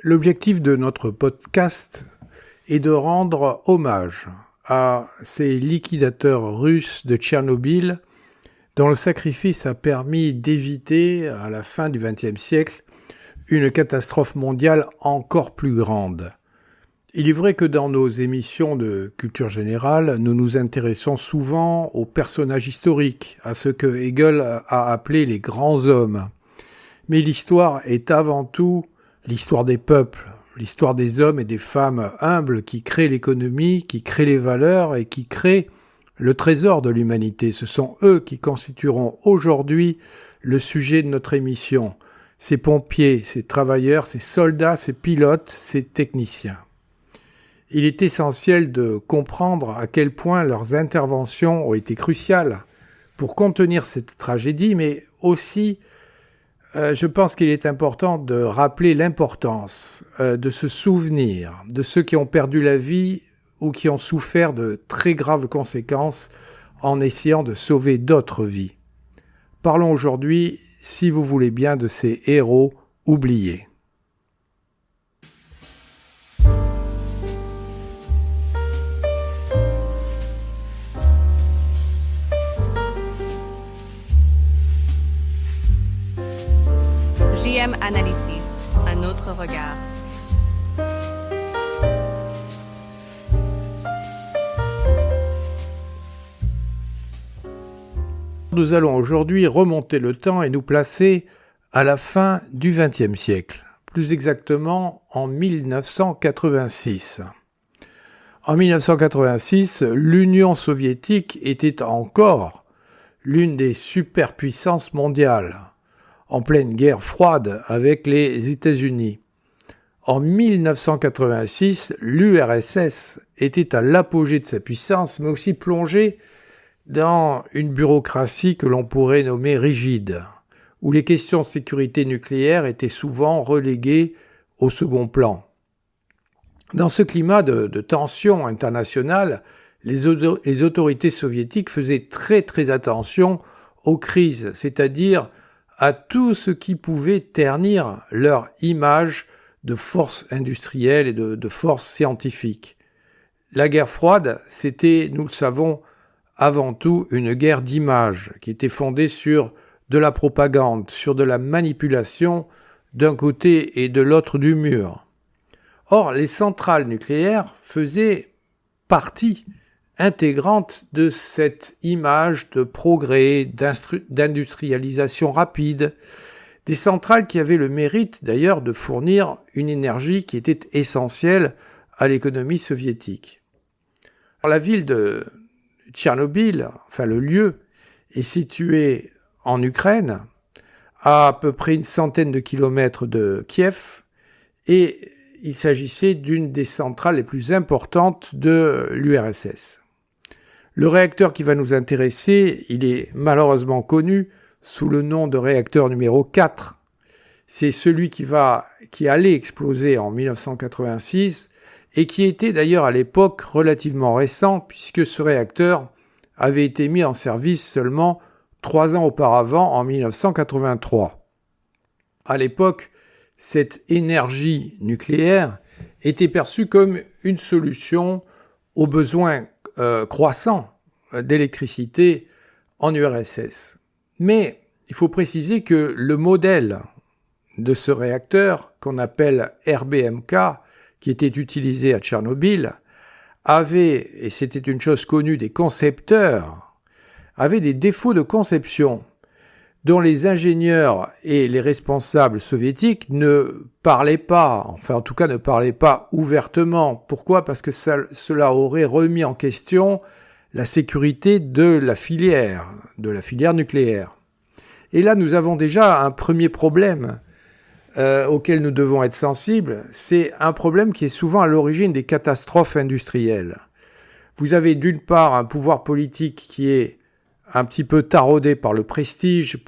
L'objectif de notre podcast est de rendre hommage à ces liquidateurs russes de Tchernobyl dont le sacrifice a permis d'éviter, à la fin du XXe siècle, une catastrophe mondiale encore plus grande. Il est vrai que dans nos émissions de culture générale, nous nous intéressons souvent aux personnages historiques, à ce que Hegel a appelé les grands hommes. Mais l'histoire est avant tout l'histoire des peuples, l'histoire des hommes et des femmes humbles qui créent l'économie, qui créent les valeurs et qui créent le trésor de l'humanité. Ce sont eux qui constitueront aujourd'hui le sujet de notre émission. Ces pompiers, ces travailleurs, ces soldats, ces pilotes, ces techniciens. Il est essentiel de comprendre à quel point leurs interventions ont été cruciales pour contenir cette tragédie, mais aussi je pense qu'il est important de rappeler l'importance de se souvenir de ceux qui ont perdu la vie ou qui ont souffert de très graves conséquences en essayant de sauver d'autres vies. Parlons aujourd'hui, si vous voulez bien, de ces héros oubliés. JM Analysis, un autre regard. Nous allons aujourd'hui remonter le temps et nous placer à la fin du XXe siècle, plus exactement en 1986. En 1986, l'Union soviétique était encore l'une des superpuissances mondiales, en pleine guerre froide avec les États-Unis. En 1986, l'URSS était à l'apogée de sa puissance, mais aussi plongée dans une bureaucratie que l'on pourrait nommer rigide, où les questions de sécurité nucléaire étaient souvent reléguées au second plan. Dans ce climat de tension internationale, les autorités soviétiques faisaient très attention aux crises, c'est-à-dire à tout ce qui pouvait ternir leur image de force industrielle et de force scientifique. La guerre froide, c'était, nous le savons, avant tout une guerre d'image qui était fondée sur de la propagande, sur de la manipulation d'un côté et de l'autre du mur. Or, les centrales nucléaires faisaient partie intégrante de cette image de progrès, d'industrialisation rapide, des centrales qui avaient le mérite d'ailleurs de fournir une énergie qui était essentielle à l'économie soviétique. Alors, la ville de Tchernobyl, enfin le lieu, est situé en Ukraine, à peu près une centaine de kilomètres de Kiev, et il s'agissait d'une des centrales les plus importantes de l'URSS. Le réacteur qui va nous intéresser, il est malheureusement connu sous le nom de réacteur numéro 4. C'est celui qui allait exploser en 1986 et qui était d'ailleurs à l'époque relativement récent puisque ce réacteur avait été mis en service seulement 3 ans auparavant, en 1983. À l'époque, cette énergie nucléaire était perçue comme une solution aux besoins croissants d'électricité en URSS. Mais il faut préciser que le modèle de ce réacteur, qu'on appelle RBMK, qui était utilisé à Tchernobyl, avait, et c'était une chose connue des concepteurs, avait des défauts de conception dont les ingénieurs et les responsables soviétiques ne parlaient pas, enfin en tout cas ne parlaient pas ouvertement. Pourquoi ? Parce que cela aurait remis en question la sécurité de la filière nucléaire. Et là, nous avons déjà un premier problème auquel nous devons être sensibles. C'est un problème qui est souvent à l'origine des catastrophes industrielles. Vous avez d'une part un pouvoir politique qui est un petit peu taraudé par le prestige,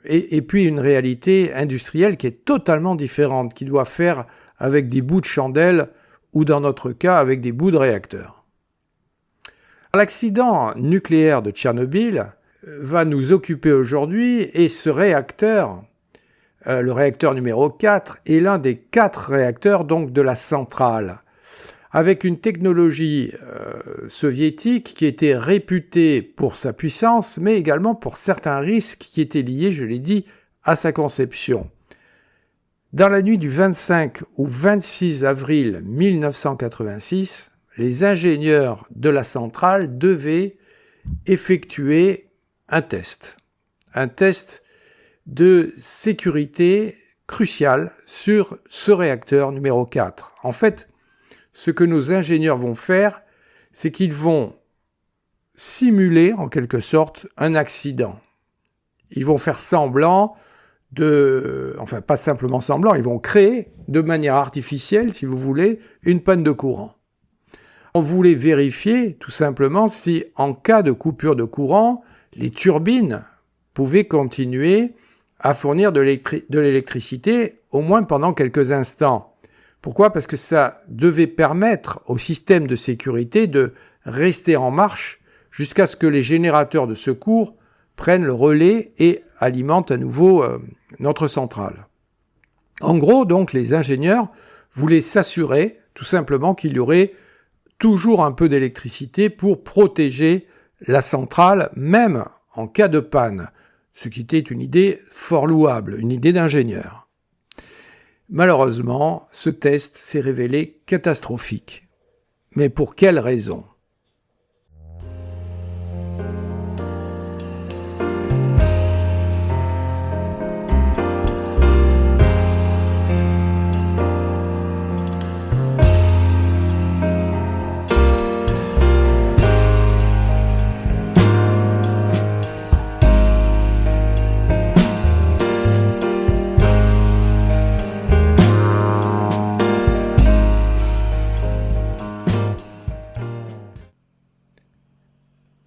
et puis une réalité industrielle qui est totalement différente, qui doit faire avec des bouts de chandelle ou dans notre cas avec des bouts de réacteur. L'accident nucléaire de Tchernobyl va nous occuper aujourd'hui et ce réacteur le réacteur numéro 4 est l'un des 4 réacteurs donc de la centrale, avec une technologie soviétique qui était réputée pour sa puissance, mais également pour certains risques qui étaient liés, je l'ai dit, à sa conception. Dans la nuit du 25 au 26 avril 1986, les ingénieurs de la centrale devaient effectuer un test de sécurité crucial sur ce réacteur numéro 4. En fait, ce que nos ingénieurs vont faire, c'est qu'ils vont simuler en quelque sorte un accident. Ils vont faire semblant enfin pas simplement semblant, ils vont créer de manière artificielle, si vous voulez, une panne de courant. On voulait vérifier tout simplement si, en cas de coupure de courant, les turbines pouvaient continuer à fournir de l'électricité, au moins pendant quelques instants. Pourquoi ? Parce que ça devait permettre au système de sécurité de rester en marche jusqu'à ce que les générateurs de secours prennent le relais et alimentent à nouveau notre centrale. En gros, donc, les ingénieurs voulaient s'assurer tout simplement qu'il y aurait toujours un peu d'électricité pour protéger la centrale, même en cas de panne, ce qui était une idée fort louable, une idée d'ingénieur. Malheureusement, ce test s'est révélé catastrophique. Mais pour quelle raison ?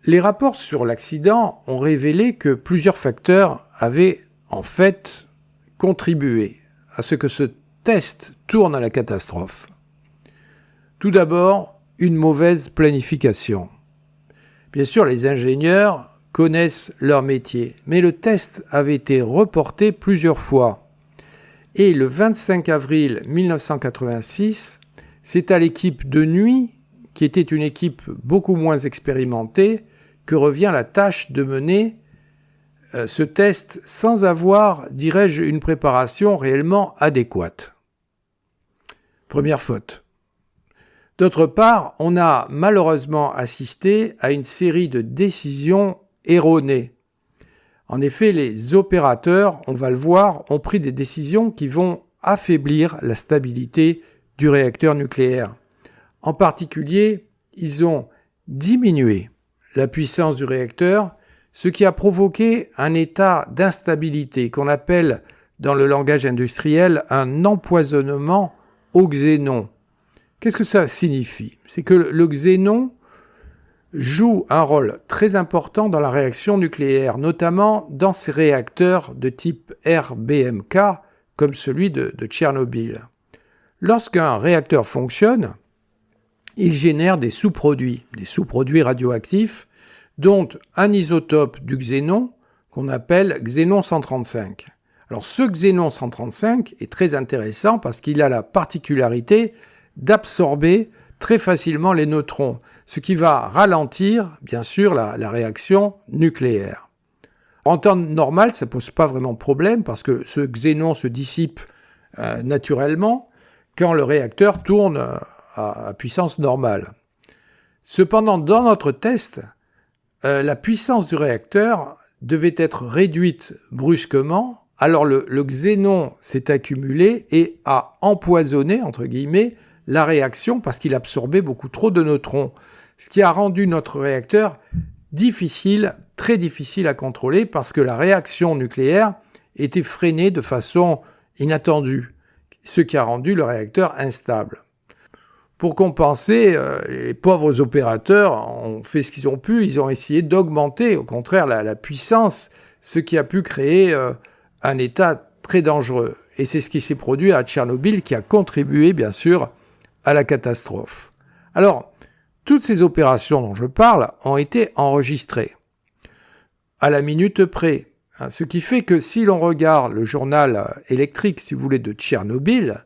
Les rapports sur l'accident ont révélé que plusieurs facteurs avaient en fait contribué à ce que ce test tourne à la catastrophe. Tout d'abord, une mauvaise planification. Bien sûr, les ingénieurs connaissent leur métier, mais le test avait été reporté plusieurs fois. Et le 25 avril 1986, c'est à l'équipe de nuit, qui était une équipe beaucoup moins expérimentée, que revient la tâche de mener ce test sans avoir, dirais-je, une préparation réellement adéquate. Première faute. D'autre part, on a malheureusement assisté à une série de décisions erronées. En effet, les opérateurs, on va le voir, ont pris des décisions qui vont affaiblir la stabilité du réacteur nucléaire. En particulier, ils ont diminué la puissance du réacteur, ce qui a provoqué un état d'instabilité qu'on appelle dans le langage industriel un empoisonnement au xénon. Qu'est-ce que ça signifie ? C'est que le xénon joue un rôle très important dans la réaction nucléaire, notamment dans ces réacteurs de type RBMK, comme celui de Tchernobyl. Lorsqu'un réacteur fonctionne, il génère des sous-produits radioactifs, dont un isotope du xénon qu'on appelle xénon 135. Alors ce xénon 135 est très intéressant parce qu'il a la particularité d'absorber très facilement les neutrons, ce qui va ralentir, bien sûr, la réaction nucléaire. En temps normal, ça ne pose pas vraiment de problème parce que ce xénon se dissipe naturellement quand le réacteur tourne à puissance normale. Cependant, dans notre test, la puissance du réacteur devait être réduite brusquement, alors le xénon s'est accumulé et a empoisonné, entre guillemets, la réaction parce qu'il absorbait beaucoup trop de neutrons, ce qui a rendu notre réacteur difficile, très difficile à contrôler parce que la réaction nucléaire était freinée de façon inattendue, ce qui a rendu le réacteur instable. Pour compenser, les pauvres opérateurs ont fait ce qu'ils ont pu, ils ont essayé d'augmenter au contraire la puissance, ce qui a pu créer un état très dangereux. Et c'est ce qui s'est produit à Tchernobyl qui a contribué bien sûr à la catastrophe. Alors, toutes ces opérations dont je parle ont été enregistrées à la minute près. Ce qui fait que si l'on regarde le journal électrique, si vous voulez, de Tchernobyl,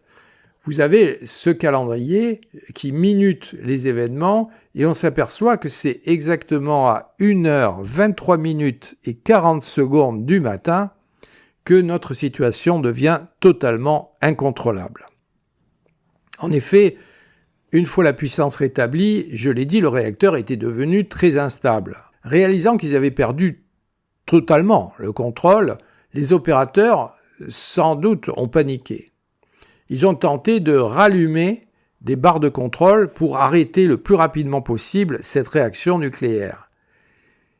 vous avez ce calendrier qui minute les événements et on s'aperçoit que c'est exactement à 1h23 minutes et 40 secondes du matin que notre situation devient totalement incontrôlable. En effet, une fois la puissance rétablie, je l'ai dit, le réacteur était devenu très instable. Réalisant qu'ils avaient perdu totalement le contrôle, les opérateurs, sans doute, ont paniqué. Ils ont tenté de rallumer des barres de contrôle pour arrêter le plus rapidement possible cette réaction nucléaire.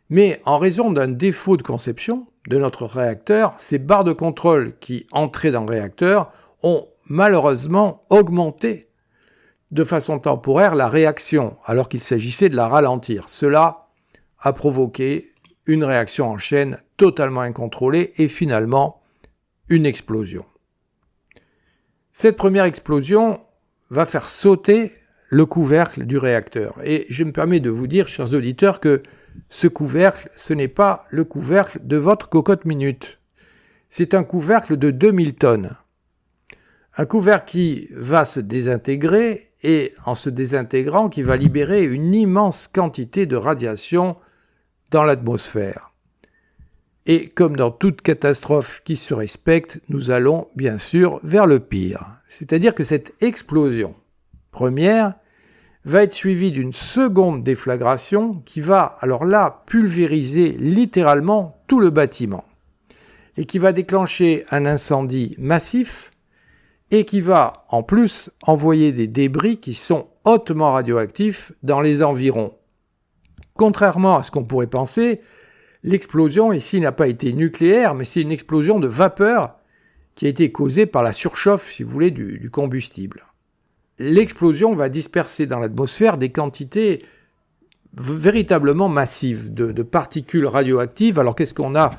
Mais en raison d'un défaut de conception de notre réacteur, ces barres de contrôle qui entraient dans le réacteur ont malheureusement augmenté de façon temporaire la réaction, alors qu'il s'agissait de la ralentir. Cela a provoqué une réaction en chaîne totalement incontrôlée et finalement une explosion. Cette première explosion va faire sauter le couvercle du réacteur. Et je me permets de vous dire, chers auditeurs, que ce couvercle, ce n'est pas le couvercle de votre cocotte minute. C'est un couvercle de 2000 tonnes. Un couvercle qui va se désintégrer et, en se désintégrant, qui va libérer une immense quantité de radiation dans l'atmosphère. Et comme dans toute catastrophe qui se respecte, nous allons bien sûr vers le pire. C'est-à-dire que cette explosion première va être suivie d'une seconde déflagration qui va, alors là, pulvériser littéralement tout le bâtiment et qui va déclencher un incendie massif et qui va, en plus, envoyer des débris qui sont hautement radioactifs dans les environs. Contrairement à ce qu'on pourrait penser, l'explosion ici n'a pas été nucléaire, mais c'est une explosion de vapeur qui a été causée par la surchauffe, si vous voulez, du combustible. L'explosion va disperser dans l'atmosphère des quantités véritablement massives de particules radioactives. Alors qu'est-ce qu'on a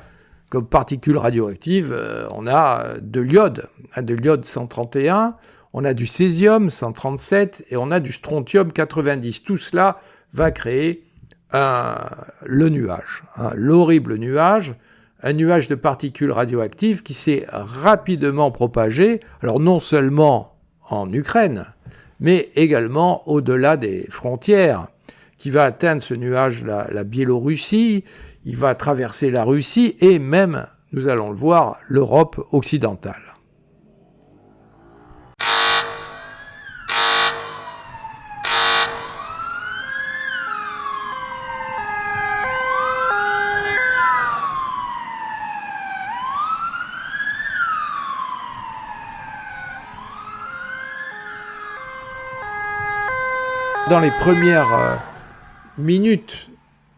comme particules radioactives? On a de l'iode 131, on a du césium 137 et on a du strontium 90. Tout cela va créer le nuage, l'horrible nuage, un nuage de particules radioactives qui s'est rapidement propagé, alors non seulement en Ukraine, mais également au-delà des frontières, qui va atteindre ce nuage la Biélorussie, il va traverser la Russie et même, nous allons le voir, l'Europe occidentale. Dans les premières minutes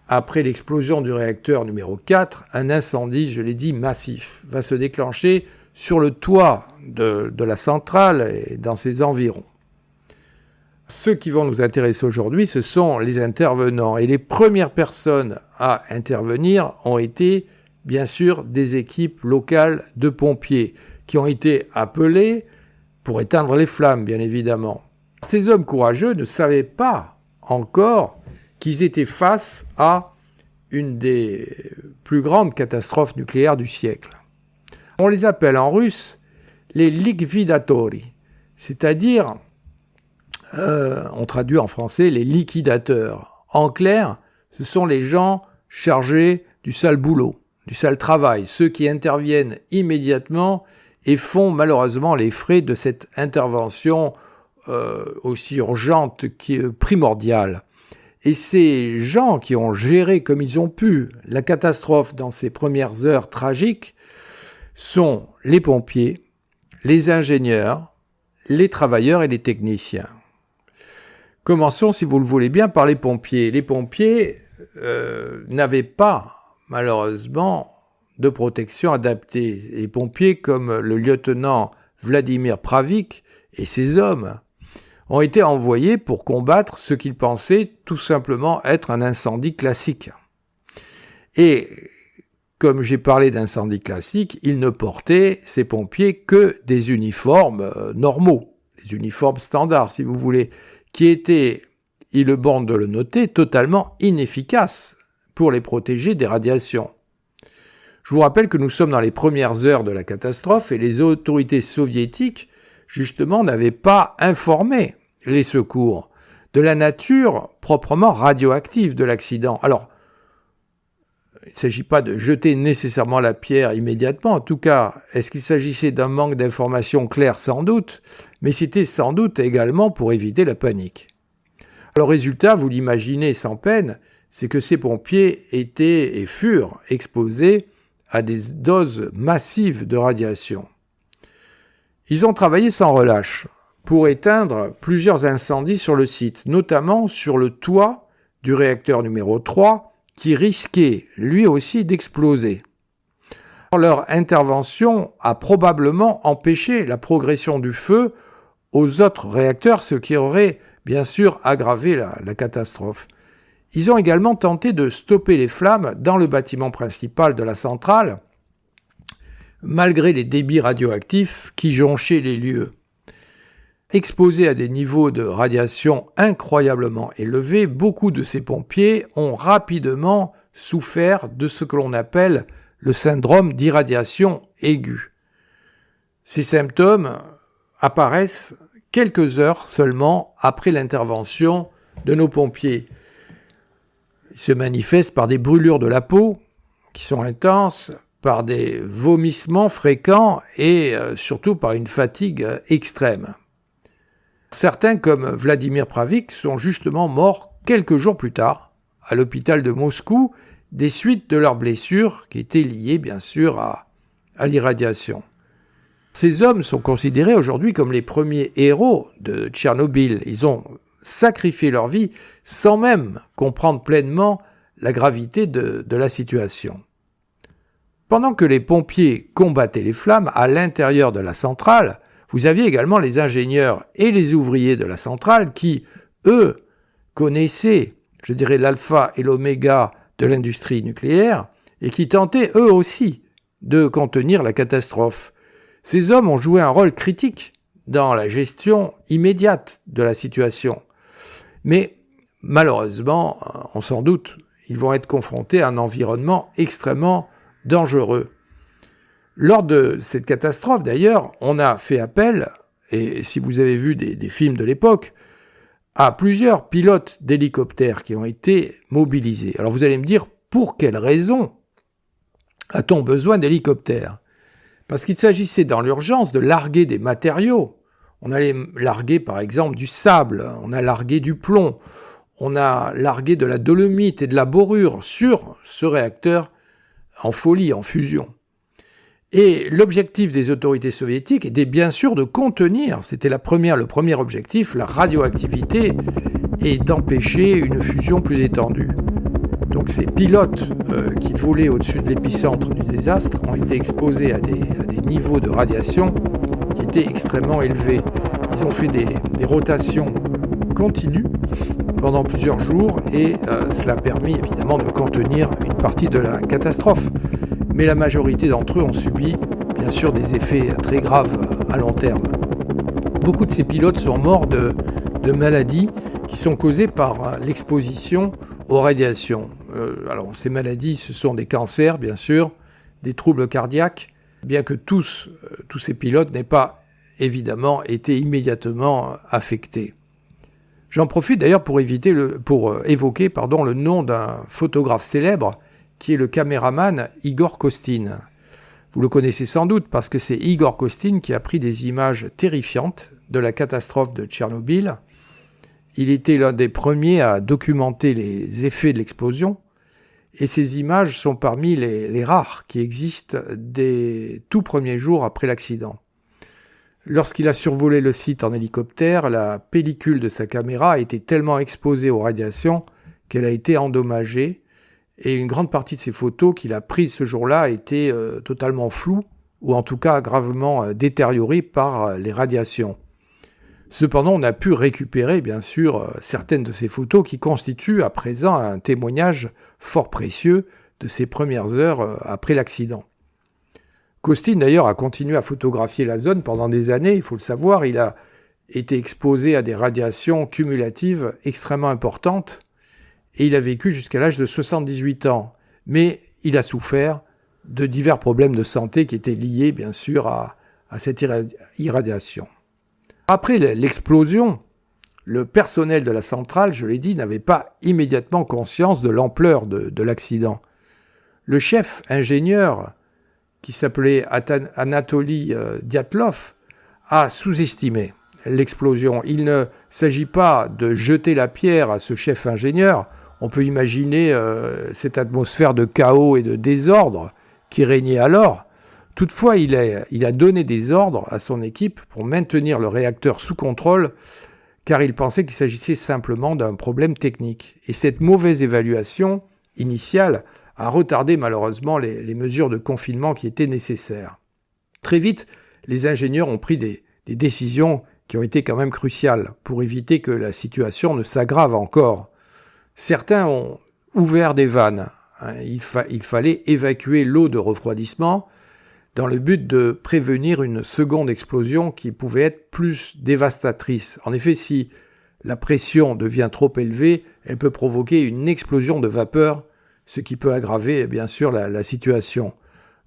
après l'explosion du réacteur numéro 4, un incendie, je l'ai dit, massif, va se déclencher sur le toit de la centrale et dans ses environs. Ceux qui vont nous intéresser aujourd'hui, ce sont les intervenants. Et les premières personnes à intervenir ont été, bien sûr, des équipes locales de pompiers qui ont été appelées pour éteindre les flammes, bien évidemment. Ces hommes courageux ne savaient pas encore qu'ils étaient face à une des plus grandes catastrophes nucléaires du siècle. On les appelle en russe les likvidatori, c'est-à-dire, on traduit en français, les liquidateurs. En clair, ce sont les gens chargés du sale boulot, du sale travail, ceux qui interviennent immédiatement et font malheureusement les frais de cette intervention aussi urgente, qui est primordiale. Et ces gens qui ont géré comme ils ont pu la catastrophe dans ces premières heures tragiques sont les pompiers, les ingénieurs, les travailleurs et les techniciens. Commençons, si vous le voulez bien, par les pompiers. Les pompiers n'avaient pas, malheureusement, de protection adaptée. Les pompiers, comme le lieutenant Vladimir Pravik et ses hommes, ont été envoyés pour combattre ce qu'ils pensaient tout simplement être un incendie classique. Et comme j'ai parlé d'incendie classique, ils ne portaient, ces pompiers, que des uniformes normaux, des uniformes standards, si vous voulez, qui étaient, il est bon de le noter, totalement inefficaces pour les protéger des radiations. Je vous rappelle que nous sommes dans les premières heures de la catastrophe et les autorités soviétiques, justement, n'avaient pas informé les secours de la nature proprement radioactive de l'accident. Alors, il ne s'agit pas de jeter nécessairement la pierre immédiatement. En tout cas, est-ce qu'il s'agissait d'un manque d'informations claires? Sans doute, mais c'était sans doute également pour éviter la panique. Alors, résultat, vous l'imaginez sans peine, c'est que ces pompiers étaient et furent exposés à des doses massives de radiation. Ils ont travaillé sans relâche pour éteindre plusieurs incendies sur le site, notamment sur le toit du réacteur numéro 3, qui risquait lui aussi d'exploser. Leur intervention a probablement empêché la progression du feu aux autres réacteurs, ce qui aurait bien sûr aggravé la catastrophe. Ils ont également tenté de stopper les flammes dans le bâtiment principal de la centrale, malgré les débits radioactifs qui jonchaient les lieux. Exposés à des niveaux de radiation incroyablement élevés, beaucoup de ces pompiers ont rapidement souffert de ce que l'on appelle le syndrome d'irradiation aiguë. Ces symptômes apparaissent quelques heures seulement après l'intervention de nos pompiers. Ils se manifestent par des brûlures de la peau qui sont intenses, par des vomissements fréquents et surtout par une fatigue extrême. Certains, comme Vladimir Pravik, sont justement morts quelques jours plus tard à l'hôpital de Moscou des suites de leurs blessures qui étaient liées bien sûr à l'irradiation. Ces hommes sont considérés aujourd'hui comme les premiers héros de Tchernobyl. Ils ont sacrifié leur vie sans même comprendre pleinement la gravité de la situation. Pendant que les pompiers combattaient les flammes à l'intérieur de la centrale, vous aviez également les ingénieurs et les ouvriers de la centrale qui, eux, connaissaient, je dirais, l'alpha et l'oméga de l'industrie nucléaire et qui tentaient, eux aussi, de contenir la catastrophe. Ces hommes ont joué un rôle critique dans la gestion immédiate de la situation. Mais malheureusement, on s'en doute, ils vont être confrontés à un environnement extrêmement dangereux. Lors de cette catastrophe, d'ailleurs, on a fait appel, et si vous avez vu des films de l'époque, à plusieurs pilotes d'hélicoptères qui ont été mobilisés. Alors vous allez me dire, pour quelle raison a-t-on besoin d'hélicoptères? Parce qu'il s'agissait dans l'urgence de larguer des matériaux. On allait larguer par exemple du sable, on a largué du plomb, on a largué de la dolomite et de la borure sur ce réacteur en folie, en fusion. Et l'objectif des autorités soviétiques était bien sûr de contenir, c'était le premier objectif, la radioactivité et d'empêcher une fusion plus étendue. Donc ces pilotes qui volaient au-dessus de l'épicentre du désastre ont été exposés à des niveaux de radiation qui étaient extrêmement élevés. Ils ont fait des rotations continues pendant plusieurs jours et cela a permis évidemment de contenir une partie de la catastrophe. Mais la majorité d'entre eux ont subi bien sûr des effets très graves à long terme. Beaucoup de ces pilotes sont morts de maladies qui sont causées par l'exposition aux radiations. Alors ces maladies, ce sont des cancers bien sûr, des troubles cardiaques, bien que tous ces pilotes n'aient pas évidemment été immédiatement affectés. J'en profite d'ailleurs pour évoquer le nom d'un photographe célèbre qui est le caméraman Igor Kostin. Vous le connaissez sans doute parce que c'est Igor Kostin qui a pris des images terrifiantes de la catastrophe de Tchernobyl. Il était l'un des premiers à documenter les effets de l'explosion et ces images sont parmi les rares qui existent des tout premiers jours après l'accident. Lorsqu'il a survolé le site en hélicoptère, la pellicule de sa caméra a été tellement exposée aux radiations qu'elle a été endommagée et une grande partie de ces photos qu'il a prises ce jour-là a été totalement floues ou en tout cas gravement détériorées par les radiations. Cependant, on a pu récupérer bien sûr certaines de ces photos qui constituent à présent un témoignage fort précieux de ces premières heures après l'accident. Kostin d'ailleurs a continué à photographier la zone pendant des années, il faut le savoir, il a été exposé à des radiations cumulatives extrêmement importantes et il a vécu jusqu'à l'âge de 78 ans. Mais il a souffert de divers problèmes de santé qui étaient liés, bien sûr, à cette irradiation. Après l'explosion, le personnel de la centrale, je l'ai dit, n'avait pas immédiatement conscience de l'ampleur de l'accident. Le chef ingénieur, qui s'appelait Anatoly Dyatlov, a sous-estimé l'explosion. Il ne s'agit pas de jeter la pierre à ce chef ingénieur. On peut imaginer cette atmosphère de chaos et de désordre qui régnait alors. Toutefois, il a donné des ordres à son équipe pour maintenir le réacteur sous contrôle, car il pensait qu'il s'agissait simplement d'un problème technique. Et cette mauvaise évaluation initiale a retardé malheureusement les mesures de confinement qui étaient nécessaires. Très vite, les ingénieurs ont pris des décisions qui ont été quand même cruciales pour éviter que la situation ne s'aggrave encore. Certains ont ouvert des vannes. Il fallait évacuer l'eau de refroidissement dans le but de prévenir une seconde explosion qui pouvait être plus dévastatrice. En effet, si la pression devient trop élevée, elle peut provoquer une explosion de vapeur, ce qui peut aggraver bien sûr la situation.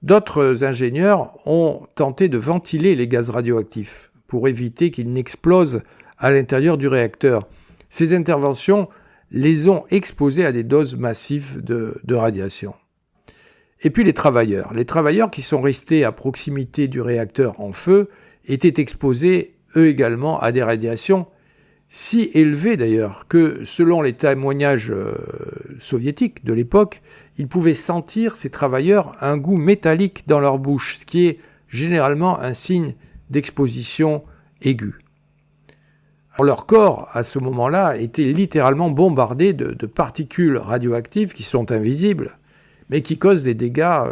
D'autres ingénieurs ont tenté de ventiler les gaz radioactifs pour éviter qu'ils n'explosent à l'intérieur du réacteur. Ces interventions les ont exposés à des doses massives de radiation. Et puis les travailleurs qui sont restés à proximité du réacteur en feu étaient exposés eux également à des radiations si élevées d'ailleurs que selon les témoignages soviétiques de l'époque, ils pouvaient sentir, ces travailleurs, un goût métallique dans leur bouche, ce qui est généralement un signe d'exposition aiguë. Alors, leur corps, à ce moment-là, était littéralement bombardé de particules radioactives qui sont invisibles, mais qui causent des dégâts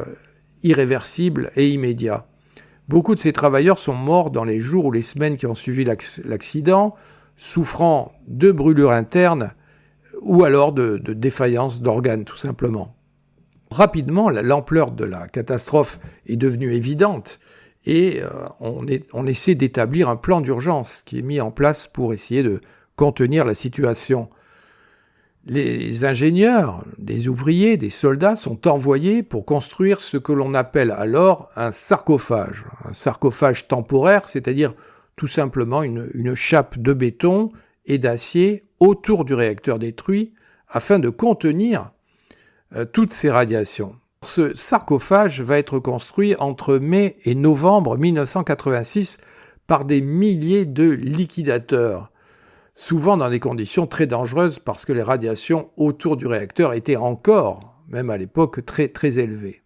irréversibles et immédiats. Beaucoup de ces travailleurs sont morts dans les jours ou les semaines qui ont suivi l'accident, souffrant de brûlures internes ou alors de défaillance d'organes, tout simplement. Rapidement, l'ampleur de la catastrophe est devenue évidente et on essaie d'établir un plan d'urgence qui est mis en place pour essayer de contenir la situation. Les ingénieurs, des ouvriers, des soldats sont envoyés pour construire ce que l'on appelle alors un sarcophage temporaire, c'est-à-dire tout simplement une chape de béton et d'acier autour du réacteur détruit afin de contenir toutes ces radiations. Ce sarcophage va être construit entre mai et novembre 1986 par des milliers de liquidateurs, souvent dans des conditions très dangereuses parce que les radiations autour du réacteur étaient encore, même à l'époque, très, très élevées.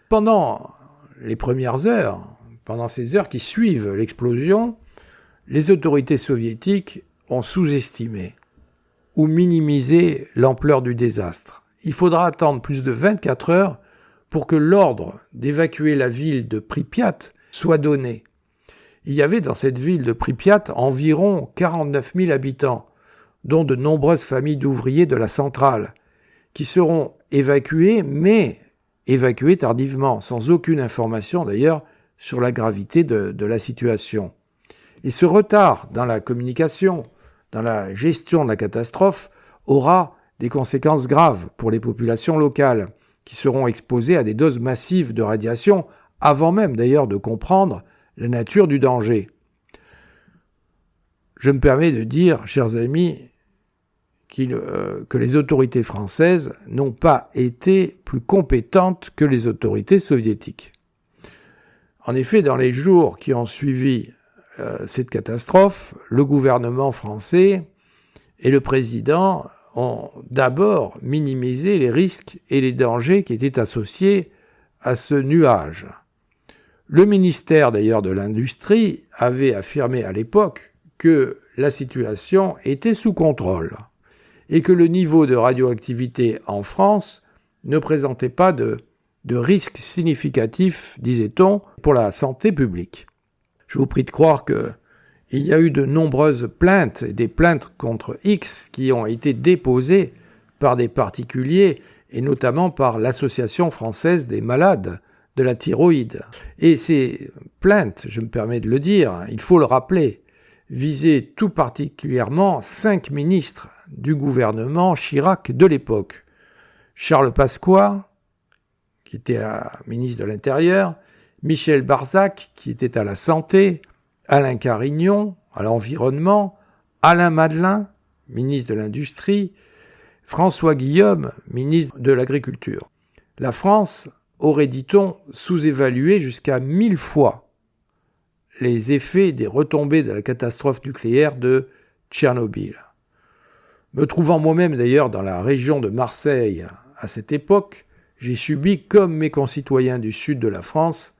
Pendant les premières heures, pendant ces heures qui suivent l'explosion, les autorités soviétiques ont sous-estimé ou minimisé l'ampleur du désastre. Il faudra attendre plus de 24 heures pour que l'ordre d'évacuer la ville de Pripyat soit donné. Il y avait dans cette ville de Pripyat environ 49 000 habitants, dont de nombreuses familles d'ouvriers de la centrale, qui seront évacués, mais évacués tardivement, sans aucune information d'ailleurs sur la gravité de la situation. Et ce retard dans la communication, dans la gestion de la catastrophe, aura des conséquences graves pour les populations locales, qui seront exposées à des doses massives de radiation, avant même d'ailleurs de comprendre la nature du danger. Je me permets de dire, chers amis, que les autorités françaises n'ont pas été plus compétentes que les autorités soviétiques. En effet, dans les jours qui ont suivi cette catastrophe, le gouvernement français et le président ont d'abord minimisé les risques et les dangers qui étaient associés à ce nuage. Le ministère d'ailleurs de l'Industrie avait affirmé à l'époque que la situation était sous contrôle et que le niveau de radioactivité en France ne présentait pas de risque significatif, disait-on, pour la santé publique. Je vous prie de croire qu'il y a eu de nombreuses plaintes, et des plaintes contre X qui ont été déposées par des particuliers et notamment par l'Association française des malades de la thyroïde. Et ces plaintes, je me permets de le dire, il faut le rappeler, visaient tout particulièrement 5 ministres du gouvernement Chirac de l'époque. Charles Pasqua, qui était ministre de l'Intérieur, Michel Barzac, qui était à la Santé, Alain Carignon, à l'Environnement, Alain Madelin, ministre de l'Industrie, François Guillaume, ministre de l'Agriculture. La France aurait, dit-on, sous-évalué jusqu'à 1000 fois les effets des retombées de la catastrophe nucléaire de Tchernobyl. Me trouvant moi-même d'ailleurs dans la région de Marseille à cette époque, j'ai subi, comme mes concitoyens du sud de la France,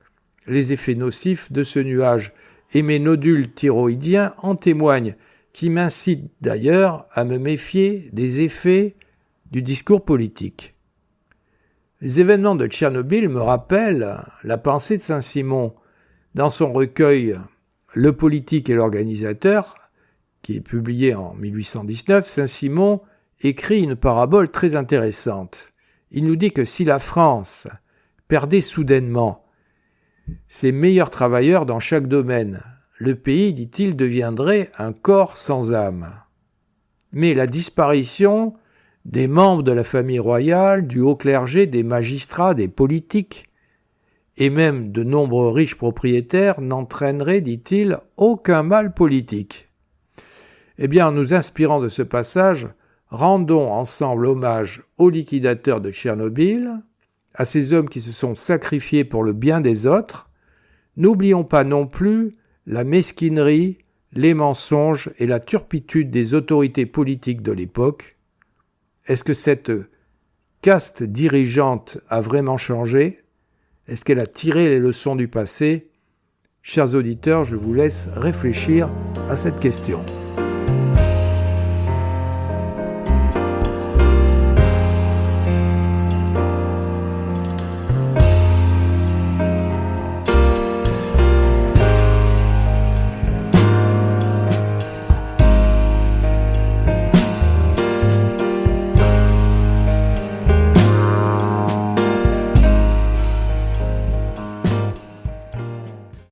les effets nocifs de ce nuage, et mes nodules thyroïdiens en témoignent, qui m'incitent d'ailleurs à me méfier des effets du discours politique. Les événements de Tchernobyl me rappellent la pensée de Saint-Simon. Dans son recueil « Le politique et l'organisateur », qui est publié en 1819, Saint-Simon écrit une parabole très intéressante. Il nous dit que si la France perdait soudainement ses meilleurs travailleurs dans chaque domaine, le pays, dit-il, deviendrait un corps sans âme. Mais la disparition des membres de la famille royale, du haut clergé, des magistrats, des politiques, et même de nombreux riches propriétaires n'entraînerait, dit-il, aucun mal politique. Eh bien, en nous inspirant de ce passage, rendons ensemble hommage aux liquidateurs de Tchernobyl, à ces hommes qui se sont sacrifiés pour le bien des autres. N'oublions pas non plus la mesquinerie, les mensonges et la turpitude des autorités politiques de l'époque. Est-ce que cette caste dirigeante a vraiment changé ? Est-ce qu'elle a tiré les leçons du passé ? Chers auditeurs, je vous laisse réfléchir à cette question.